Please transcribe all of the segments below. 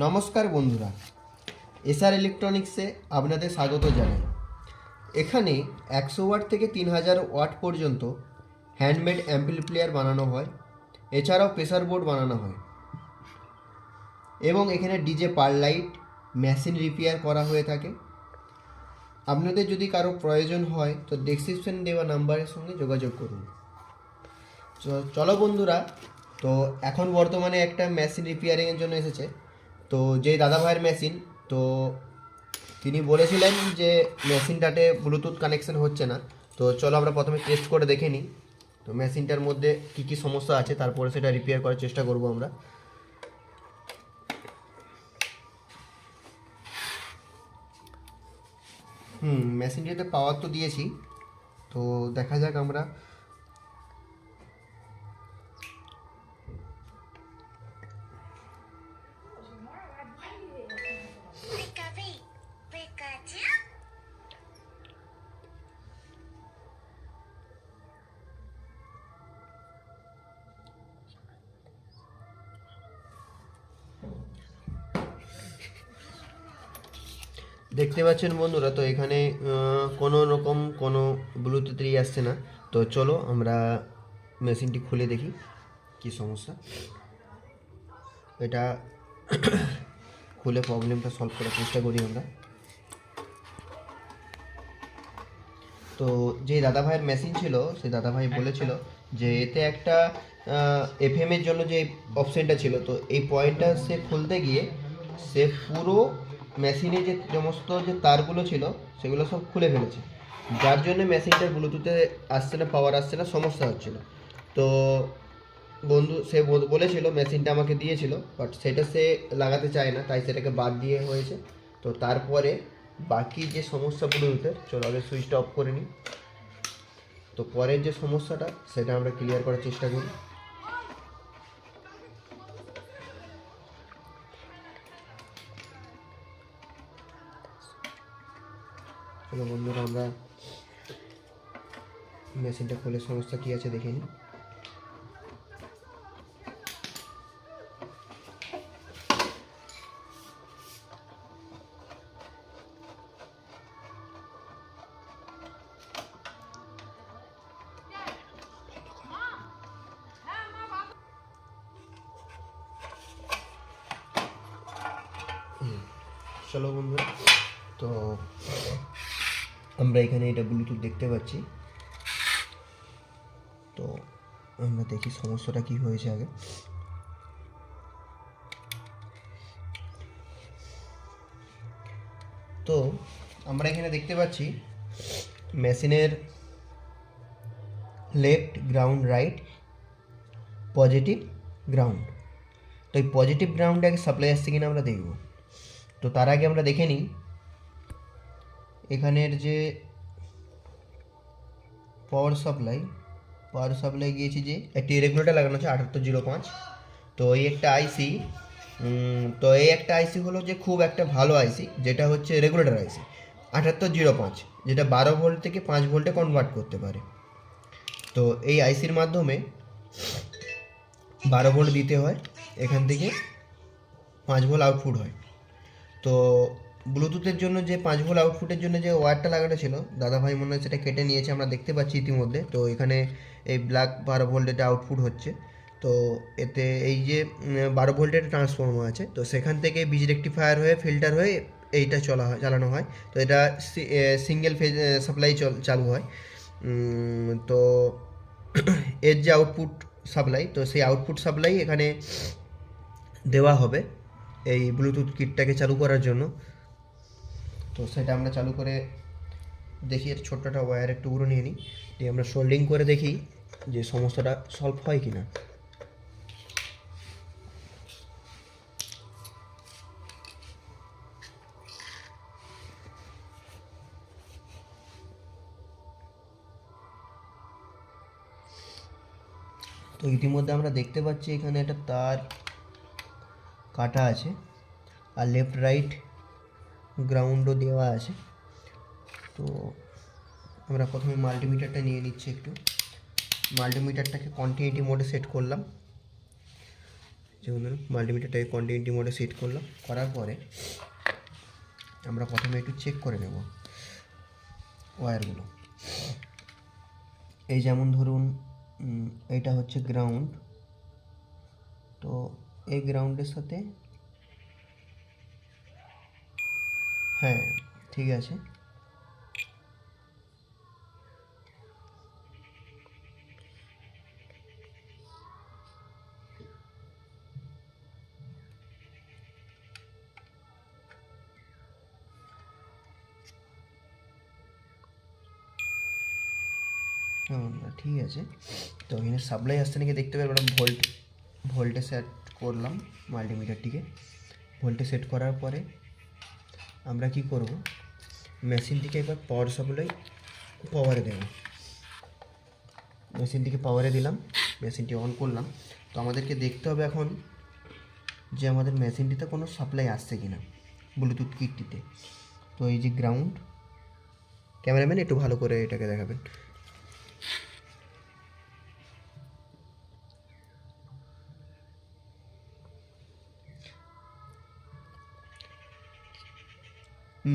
নমস্কার বন্ধুরা, এসআর ইলেকট্রনিক্সে আপনাদের স্বাগত জানাই। এখানে 100 ওয়াট থেকে 3000 ওয়াট পর্যন্ত হ্যান্ডমেড অ্যাম্পলিফায়ার বানানো হয়, এছাড়াও প্রেসার বোর্ড বানানো হয় এবং এখানে ডিজে পার লাইট মেশিন রিপেয়ার করা হয়ে থাকে। আপনাদের যদি কারো প্রয়োজন হয় তো ডেসক্রিপশন দেওয়া নাম্বারের সঙ্গে যোগাযোগ করুন। চলো বন্ধুরা, তো এখন বর্তমানে একটা মেশিন রিপেয়ারিংয়ের জন্য এসেছে। তো যে দাদা ভাইয়ের মেশিন, তো তিনি বলেছিলেন যে মেশিনটাতে ব্লুটুথ কানেকশন হচ্ছে না। তো চলো আমরা প্রথমে টেস্ট করে দেখে নিই তো মেশিনটার মধ্যে কী কী সমস্যা আছে, তারপরে সেটা রিপেয়ার করার চেষ্টা করব আমরা। মেশিনটিতে পাওয়ার তো দিয়েছি, তো দেখা যাক আমরা। দেখতে পাচ্ছেন বন্ধুরা, তো এখানে কোনো রকম কোনো ব্লুটুথই আসছে না। তো চলো আমরা মেশিনটি খুলে দেখি কি সমস্যা। এটা খুলে প্রবলেমটা সলভ করার চেষ্টা করি আমরা। তো যে দাদা ভাইয়ের মেশিন ছিল, সেই দাদা ভাই বলেছিল যে এতে একটা এফএম এর জন্য যে অপশনটা ছিল, তো এই পয়েন্টটা সে খুলতে গিয়ে সে পুরো মেশিনে যে সমস্ত যে তারগুলো ছিল সেগুলো সব খুলে ফেলেছে, যার জন্য মেশিনটার ব্লুটুথে আসছে না, পাওয়ার আসছে না, সমস্যা হচ্ছিল। তো বন্ধু সে বলেছিল, মেশিনটা আমাকে দিয়েছিল, বাট সেটা সে লাগাতে চায় না, তাই সেটাকে বাদ দিয়ে হয়েছে। তো তারপরে বাকি যে সমস্যা ব্লুটুথের, চলো আগে সুইচটা অফ করে নিই। তো পরের যে সমস্যাটা সেটা আমরা ক্লিয়ার করার চেষ্টা করি। চলো বন্ধুরা, আমরা মেশিনটা খুলে সমস্যা কী আছে দেখে নিই। চলো বন্ধুরা, তো আমরা এখানে এটা ব্লুটুথ দেখতে পাচ্ছি। তো আমরা দেখি সমস্যাটা কি হয়েছে আগে। তো আমরা এখানে দেখতে পাচ্ছি মেশিনের left ground, right positive ground. তো এই পজিটিভ গ্রাউন্ডে আগে সাপ্লাই আসছে কিনা আমরা দেখব। তো তার আগে আমরা দেখে নিই এখানের যে পাওয়ার সাপ্লাই গিয়েছি, যে একটি রেগুলেটর লাগানো আছে 7805। তো এই একটা আইসি, তো এই একটা আইসি হলো যে খুব একটা ভালো আইসি, যেটা হচ্ছে রেগুলেটর আইসি 7805, যেটা 12 ভোল্ট থেকে 5 ভোল্টে কনভার্ট করতে পারে। তো এই আইসির মাধ্যমে 12 ভোল্ট দিতে হয়, এখান থেকে 5 ভোল্ট আউটপুট হয়। তো ব্লুটুথের জন্য যে 5 ভোল্ট আউটপুটের জন্য যে ওয়্যারটা লাগানো ছিল, দাদাভাই মনে হয় সেটা কেটে নিয়েছে, আমরা দেখতে পাচ্ছি ইতিমধ্যে। তো এখানে এই ব্ল্যাক 12 ভোল্ট এটা আউটপুট হচ্ছে। তো এতে এই যে 12 ভোল্টের ট্রান্সফর্মার আছে, তো সেখান থেকে বীজ রেকটিফায়ার হয়ে ফিল্টার হয়ে এইটা চালানো হয়। তো এটা সিঙ্গেল ফেজ সাপ্লাই চালু হয়। তো এর যে আউটপুট সাপ্লাই, তো সেই আউটপুট সাপ্লাই এখানে দেওয়া হবে এই ব্লুটুথ কিটটাকে চালু করার জন্য। তো সেটা আমরা চালু করে দেখি, এর ছোট্টটা ওয়্যার একটু টুকরো নিয়ে নিই, দিয়ে আমরা সোল্ডিং করে দেখি যে সমস্যাটা সলভ হয় কি না। তো ইতিমধ্যে আমরা দেখতে পাচ্ছি এখানে একটা তার কাটা আছে, আর লেফট রাইট গ্রাউন্ডও দেওয়া আছে। তো আমরা প্রথমে মাল্টিমিটারটা নিয়ে নিচ্ছি একটু। মাল্টিমিটারটাকে কন্টিনিউটি মোডে সেট করলাম, দেখুন মাল্টিমিটারটাকে কন্টিনিউটি মোডে সেট করলাম, করার পরে আমরা প্রথমে একটু চেক করে নেব ওয়্যারগুলো। এই যেমন ধরুন এইটা হচ্ছে গ্রাউন্ড, তো এই গ্রাউন্ডের সাথে হ্যাঁ ঠিক আছে, ঠিক আছে। তো এখানে সাপ্লাই আসছে নাকি দেখতে পারবেন, ভোল্টে সেট করলাম মাল্টিমিটারটিকে। ভোল্টে সেট করার পরে আমরা কি করব, মেশিনটিকে একবার পাওয়ারে দেব। মেশিনটিকে পাওয়ারে দিলাম, মেশিনটি অন করলাম। তো আমাদেরকে দেখতে হবে এখন যে আমাদের মেশিনটিতে কোনো সাপ্লাই আসছে কি না ব্লুটুথ কিটটিতে। তো এই যে গ্রাউন্ড, ক্যামেরাম্যান একটু ভালো করে এটাকে দেখাবেন।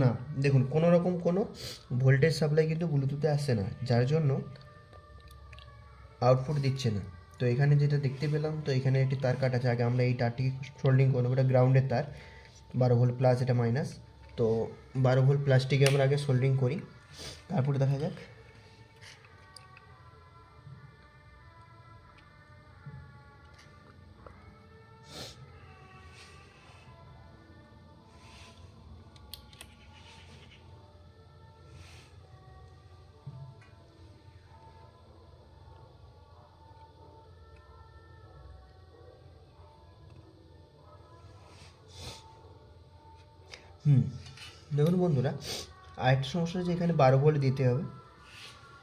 না দেখুন কোনো রকম কোনো ভোল্টেজ সাপ্লাই কিন্তু ব্লুটুথে আসছে না, যার জন্য আউটপুট দিচ্ছে না। তো এখানে যেটা দেখতে পেলাম, তো এখানে একটি তার কাটা আছে। আগে আমরা এই তারটিকে সোল্ডিং করবো, এটা গ্রাউন্ডের তার 12 ভোল্ট প্লাস, এটা মাইনাস। তো 12 ভোল্ট প্লাসটিকে আমরা আগে সোল্ডিং করি, তারপরে দেখা যাক। দেখুন বন্ধুরা, আরেকটা সমস্যা হচ্ছে এখানে 12 ভোল্ট দিতে হবে,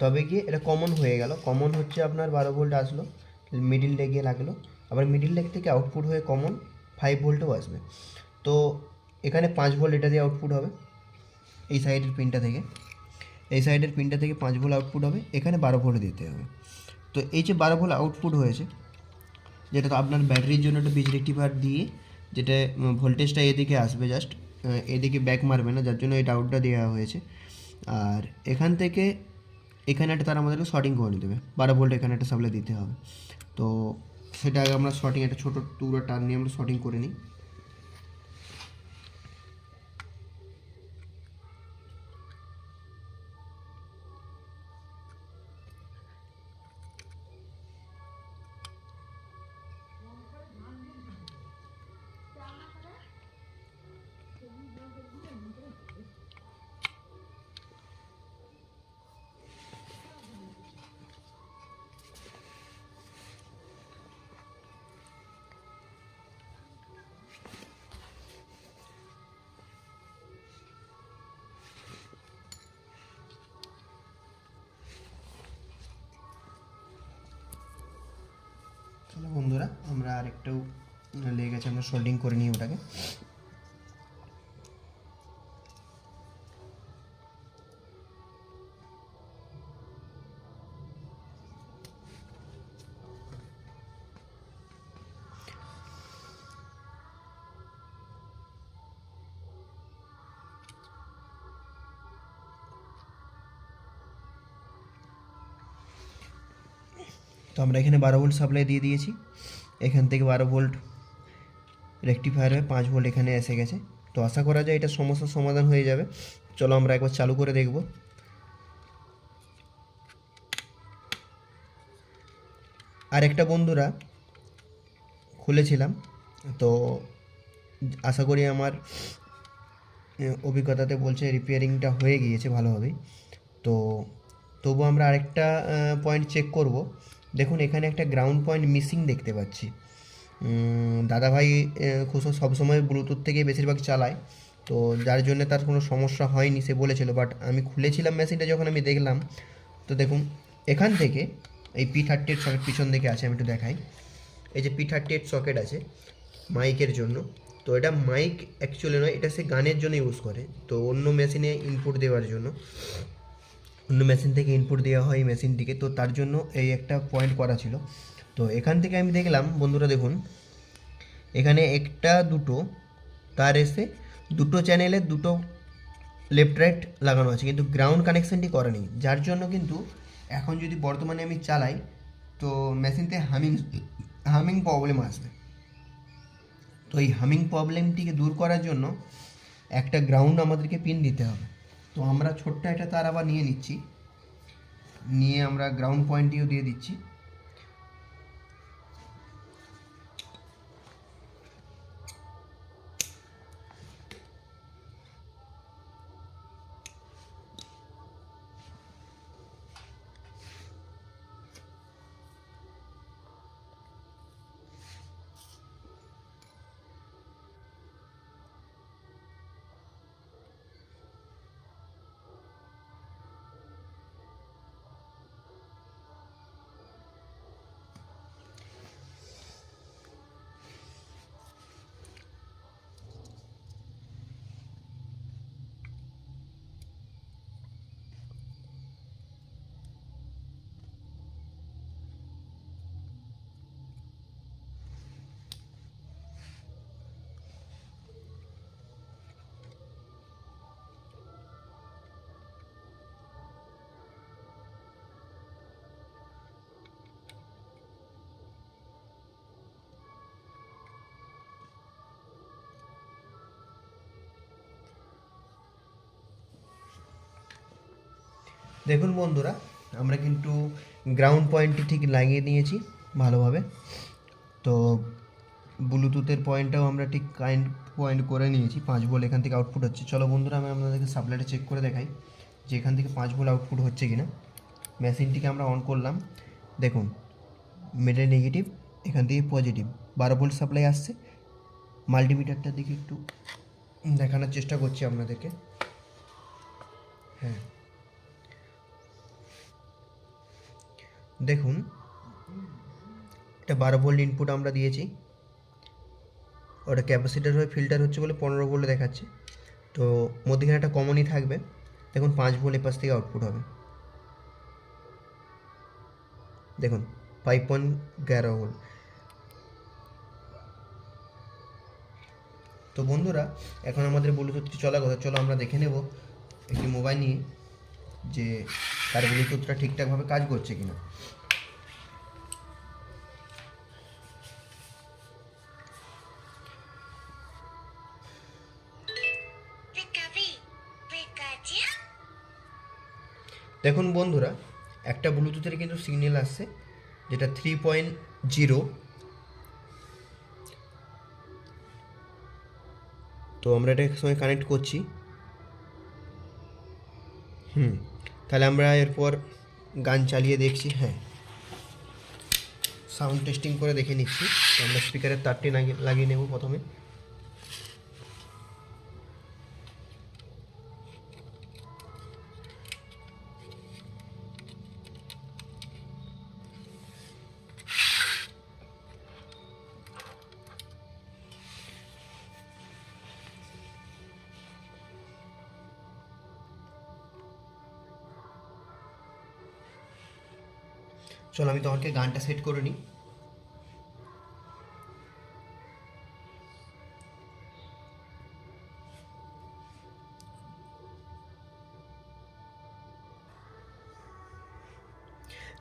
তবে গিয়ে এটা কমন হয়ে গেল। কমন হচ্ছে আপনার 12 ভোল্ট আসলো, মিডিল লেগে লাগলো, আবার মিডিল লেগ থেকে আউটপুট হয়ে কমন 5 ভোল্টও আসবে। তো এখানে 5 ভোল্ট এটা দিয়ে আউটপুট হবে, এই সাইডের পিনটা থেকে, এই সাইডের পিনটা থেকে 5 ভোল্ট আউটপুট হবে, এখানে 12 ভোল্ট দিতে হবে। তো এই যে 12 ভোল্ট আউটপুট হয়েছে, যেটা তো আপনার ব্যাটারির জন্য একটা বিজ রেক্টিফায়ার দিয়ে, যেটা ভোল্টেজটা এদিকে আসবে, জাস্ট এদিকে ব্যাক মারবে না, যার জন্য এই ডাউটটা দেওয়া হয়েছে। আর এখান থেকে এখানে একটা তার আমাদেরকে শর্টিং করে নিতে হবে, 12 ভোল্ট এখানে একটা সাপ্লাই দিতে হবে। তো সেটা আগে আমরা শর্টিং, একটা ছোটো টুকরো টার নিয়ে আমরা শর্টিং করে নিই। চলো বন্ধুরা, আমরা আরেকটাও লেগে গেছে, আমরা সোল্ডিং করে নিই ওটাকে। তো আমরা এখানে 12 ভোল্ট সাপ্লাই দিয়ে দিয়েছি, এখান থেকে 12 ভোল্ট রেক্টিফায়ার হয়ে 5 ভোল্ট এখানে এসে গেছে। তো আশা করা যায় এটা সমস্যার সমাধান হয়ে যাবে। চলো আমরা একবার চালু করে দেখব। আর একটা বন্ধুরা খুলেছিলাম, তো আশা করি আমার অভিজ্ঞতাতে বলছে রিপেয়ারিংটা হয়ে গিয়েছে ভালোভাবেই। তো তবু আমরা আরেকটা পয়েন্ট চেক করব। দেখুন এখানে একটা গ্রাউন্ড পয়েন্ট মিসিং দেখতে পাচ্ছি। দাদাভাই খুশো সবসময় ব্লুটুথ থেকে বেশিরভাগ চালায়, তো যার জন্য তার কোনো সমস্যা হয়নি সে বলেছিল। বাট আমি খুলেছিলাম মেশিনটা, যখন আমি দেখলাম, তো দেখুন এখান থেকে এই P38 সকেট পিছন দিকে আছে, আমি একটু দেখাই। এই যে P38 সকেট আছে মাইকের জন্য, তো এটা মাইক অ্যাকচুয়ালি নয়, এটা সে গানের জন্য ইউজ করে। তো অন্য মেশিনে ইনপুট দেওয়ার জন্য, অন্য মেশিন থেকে ইনপুট দেওয়া হয় এই মেশিনটিকে, তো তার জন্য এই একটা পয়েন্ট করা ছিল। তো এখান থেকে আমি দেখলাম বন্ধুরা, দেখুন এখানে একটা দুটো তার এসে দুটো চ্যানেলে দুটো লেফট রাইট লাগানো আছে, কিন্তু গ্রাউন্ড কানেকশানটি করা নেই, যার জন্য কিন্তু এখন যদি বর্তমানে আমি চালাই তো মেশিনতে হামিং প্রবলেম আসবে। তো এই হামিং প্রবলেমটিকে দূর করার জন্য একটা গ্রাউন্ড আমাদেরকে পিন দিতে হবে। তো আমরা ছোট্ট একটা তার আবার নিয়ে নিচ্ছি, নিয়ে আমরা গ্রাউন্ড পয়েন্টটিও দিয়ে দিচ্ছি। দেখুন বন্ধুরা, আমরা কিন্তু গ্রাউন্ড পয়েন্টটি ঠিক লাগিয়ে নিয়েছি ভালোভাবে। তো ব্লুটুথের পয়েন্টটাও আমরা ঠিক পয়েন্ট করে নিয়েছি, 5 ভোল্ট এখান থেকে আউটপুট হচ্ছে। চলো বন্ধুরা, আমি আপনাদেরকে সাপ্লাইটা চেক করে দেখাই যে এখান থেকে 5 ভোল্ট আউটপুট হচ্ছে কিনা। মেশিনটিকে আমরা অন করলাম, দেখুন মিডলে নেগেটিভ, এখান থেকে পজিটিভ 12 ভোল্ট সাপ্লাই আসছে। মাল্টিমিটারটার দিকে একটু দেখানোর চেষ্টা করছি আপনাদেরকে। হ্যাঁ, দেখুন এটা 12 ভোল্ট ইনপুট আমরা দিয়েছি, ওটা ক্যাপাসিটার হয়ে ফিল্টার হচ্ছে বলে 15 ভোল্ট দেখাচ্ছে। তো মধ্যেখানে একটা কমনই থাকবে, দেখুন 5 ভোল্ট এপাশ থেকে আউটপুট হবে, দেখুন 5.11 ভোল্ট। তো বন্ধুরা, এখন আমাদের ব্লুটুথটি চলার কথা, চলো আমরা দেখে নেব একটি মোবাইল নিয়ে যে তার ব্লুটুথটা ঠিকঠাকভাবে কাজ করছে কিনা। দেখুন বন্ধুরা, একটা ব্লুটুথের কিন্তু সিগন্যাল আসছে যেটা 3.0। তো আমরা এটা সঙ্গে কানেক্ট করছি। তাহলে আমরা এরপর গান চালিয়ে দেখছি। হ্যাঁ, সাউন্ড টেস্টিং করে দেখে নিচ্ছি। তো আমরা স্পিকারের তারটি লাগিয়ে নেব প্রথমে। চলো আমি তোমাকে গানটা সেট করে নিই।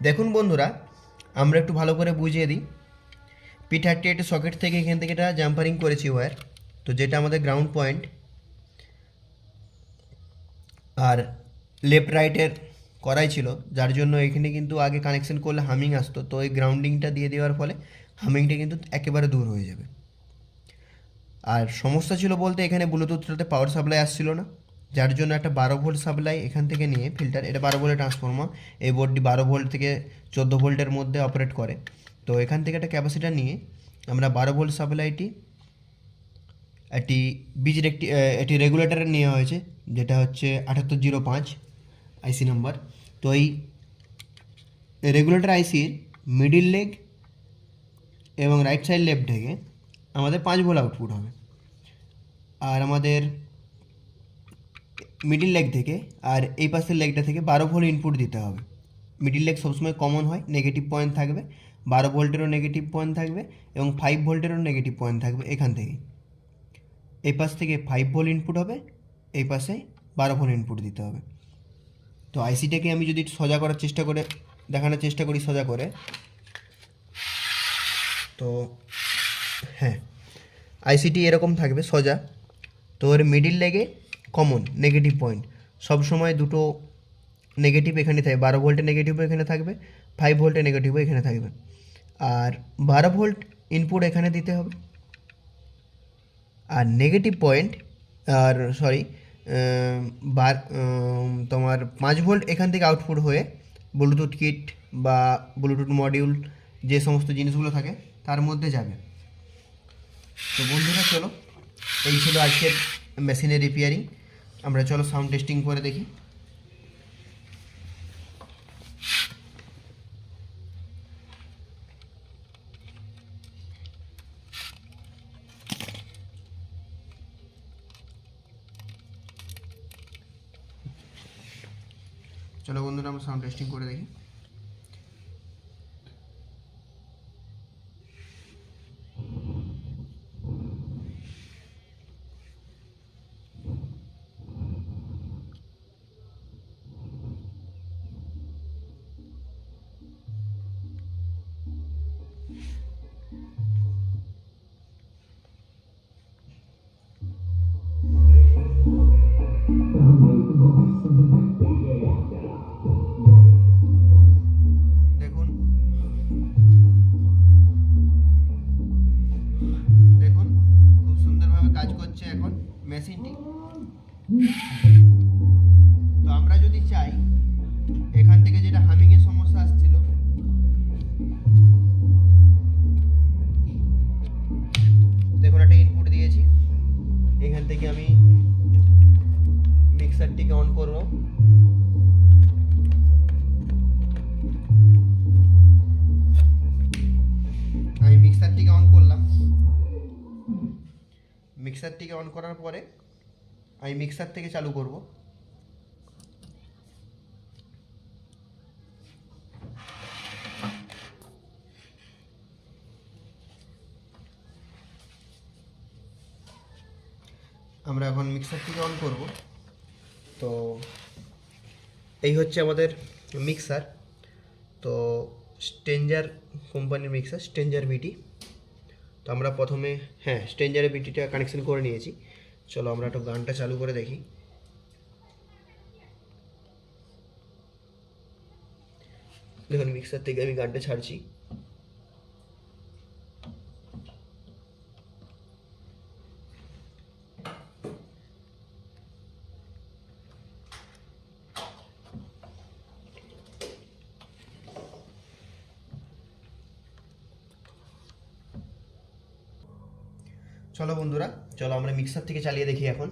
দেখুন বন্ধুরা, আমরা একটু ভালো করে বুঝিয়ে দিই। P38 সকেট থেকে এখান থেকে এটা জাম্পারিং করেছি ওয়্যার, তো যেটা আমাদের গ্রাউন্ড পয়েন্ট, আর লেফট রাইটের করাই ছিল, যার জন্য এখানে কিন্তু আগে কানেকশন করলে হামিং আসতো। তো এই গ্রাউন্ডিংটা দিয়ে দেওয়ার ফলে হামিংটা কিন্তু একেবারে দূর হয়ে যাবে। আর সমস্যা ছিল বলতে এখানে ব্লুটুথটাতে পাওয়ার সাপ্লাই আসছিল না, যার জন্য একটা 12 ভোল্ট সাপ্লাই এখান থেকে নিয়ে ফিল্টার, এটা 12 ভোল্টের ট্রান্সফর্মার, এই বোর্ডটি 12 ভোল্ট থেকে 14 ভোল্টের মধ্যে অপারেট করে। তো এখান থেকে একটা ক্যাপাসিটার নিয়ে আমরা 12 ভোল্ট সাপ্লাইটি একটি একটি রেগুলেটরে নেওয়া হয়েছে, যেটা হচ্ছে 7805 আইসি নাম্বার। তো এই রেগুলেটর আইসির মিডিল লেগ এবং রাইট সাইড লেফট থেকে আমাদের 5 ভোল্ট আউটপুট হবে, আর আমাদের মিডিল লেগ থেকে আর এই পাশের লেগটা থেকে 12 ভোল্ট ইনপুট দিতে হবে। মিডিল লেগ সবসময় কমন হয়, নেগেটিভ পয়েন্ট থাকবে, 12 ভোল্টেরও নেগেটিভ পয়েন্ট থাকবে এবং 5 ভোল্টেরও নেগেটিভ পয়েন্ট থাকবে এখান থেকে। এই পাশ থেকে 5 ভোল্ট ইনপুট হবে, এই পাশে 12 ভোল্ট ইনপুট দিতে হবে। তো আইসিটাকে আমি যদি সোজা করার চেষ্টা করে দেখানোর চেষ্টা করি সোজা করে, তো হ্যাঁ আইসিটি এরকম থাকবে সোজা। তো এর মিডিল লেগে কমন নেগেটিভ পয়েন্ট, সব সময় দুটো নেগেটিভ এখানে থাকবে, 12 ভোল্টের নেগেটিভও এখানে থাকবে, 5 ভোল্টের নেগেটিভও এখানে থাকবে। আর 12 ভোল্ট ইনপুট এখানে দিতে হবে, আর নেগেটিভ পয়েন্ট আর সরি তোমার 5 ভোল্ট এখান থেকে আউটপুট হয়ে ব্লুটুথ কিট বা ব্লুটুথ মডিউল যে সমস্ত জিনিসগুলো থাকে তার মধ্যে যাবে। তো বন্ধুরা চলো, এই ছিল আজকের মেশিনের রিপেয়ারিং। আমরা চলো সাউন্ড টেস্টিং করে দেখি। চলো বন্ধুরা আমরা সাউন্ড টেস্টিং করে দেখি। দেখুন দেখুন খুব সুন্দরভাবে কাজ করছে এখন মেশিনটি। তো আমরা যদি চাই এখান থেকে যেটা হামিংয়ের সমস্যা আসছিল, দেখুন একটা ইনপুট দিয়েছি, এখান থেকে আমি মিক্সারটিকে অন করব। আমি মিক্সারটিকে অন করলাম, মিক্সারটিকে অন করার পরে আমি মিক্সার থেকে চালু করব। আমরা এখন মিক্সারটিকে অন করব। তো এই হচ্ছে আমাদের মিক্সার। তো স্ট্রেঞ্জার কোম্পানির মিক্সার, স্ট্রেঞ্জার বিটি। তো আমরা প্রথমে স্ট্রেঞ্জারের বিটিটা কানেকশন করে নিয়েছি। চলো আমরা একটু গানটা চালু করে দেখি। দেখুন মিক্সার থেকে আমি গানটা ছাড়ছি। চলো বন্ধুরা, চলো আমরা মিক্সার থেকে চালিয়ে দেখি এখন।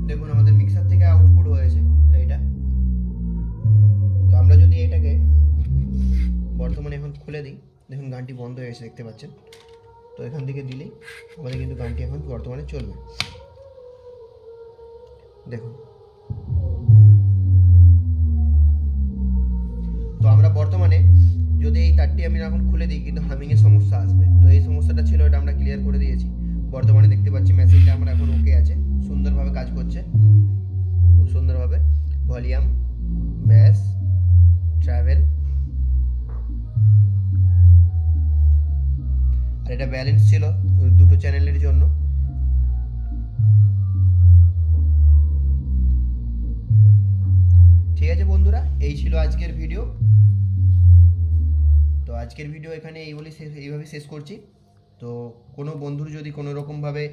দেখুন আমাদের মিক্সার থেকে আউটপুট হয়েছে এইটা। তো আমরা যদি এটাকে বর্তমানে এখন খুলে দিই, দেখুন গানটি বন্ধ হয়ে গেছে দেখতে পাচ্ছেন। তো এখান থেকে দিলেই আমাদের কিন্তু গানটি এখন বর্তমানে চলবে। দেখুন তো আমরা বর্তমানে যদি এই তারটি আমি এখন খুলে দিই কিন্তু হামিংয়ের সমস্যা আসবে। তো এই সমস্যাটা ছিল, এটা আমরা ক্লিয়ার করে দিয়েছি। বর্তমানে দেখতে পাচ্ছি মেশিনটা আমরা এখন ওকে আছে, সুন্দরভাবে কাজ করছে, খুব সুন্দরভাবে। ভলিউম, ব্যাস, ট্রাভেল, আর এটা ব্যালেন্স ছিল দুটো চ্যানেলের জন্য। ঠিক আছে বন্ধুরা, এই ছিল আজকের ভিডিও। তো আজকের ভিডিও এখানে এইভাবে শেষ করছি। তো কোনো বন্ধুর যদি কোনো রকমভাবে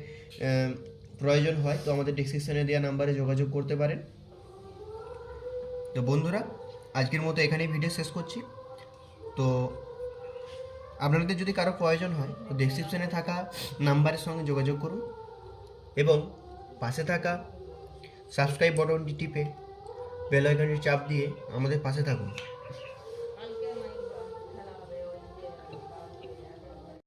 প্রয়োজন হয় তো আমাদের ডেসক্রিপশনে দেওয়া নাম্বারে যোগাযোগ করতে পারেন। তো বন্ধুরা আজকের মতো এখানেই ভিডিও শেষ করছি। তো আপনাদের যদি কারো প্রয়োজন হয় তো ডেসক্রিপশনে থাকা নাম্বারের সঙ্গে যোগাযোগ করুন এবং পাশে থাকা সাবস্ক্রাইব বাটনটি টিপে বেল আইকনটি চাপ দিয়ে আমাদের পাশে থাকুন।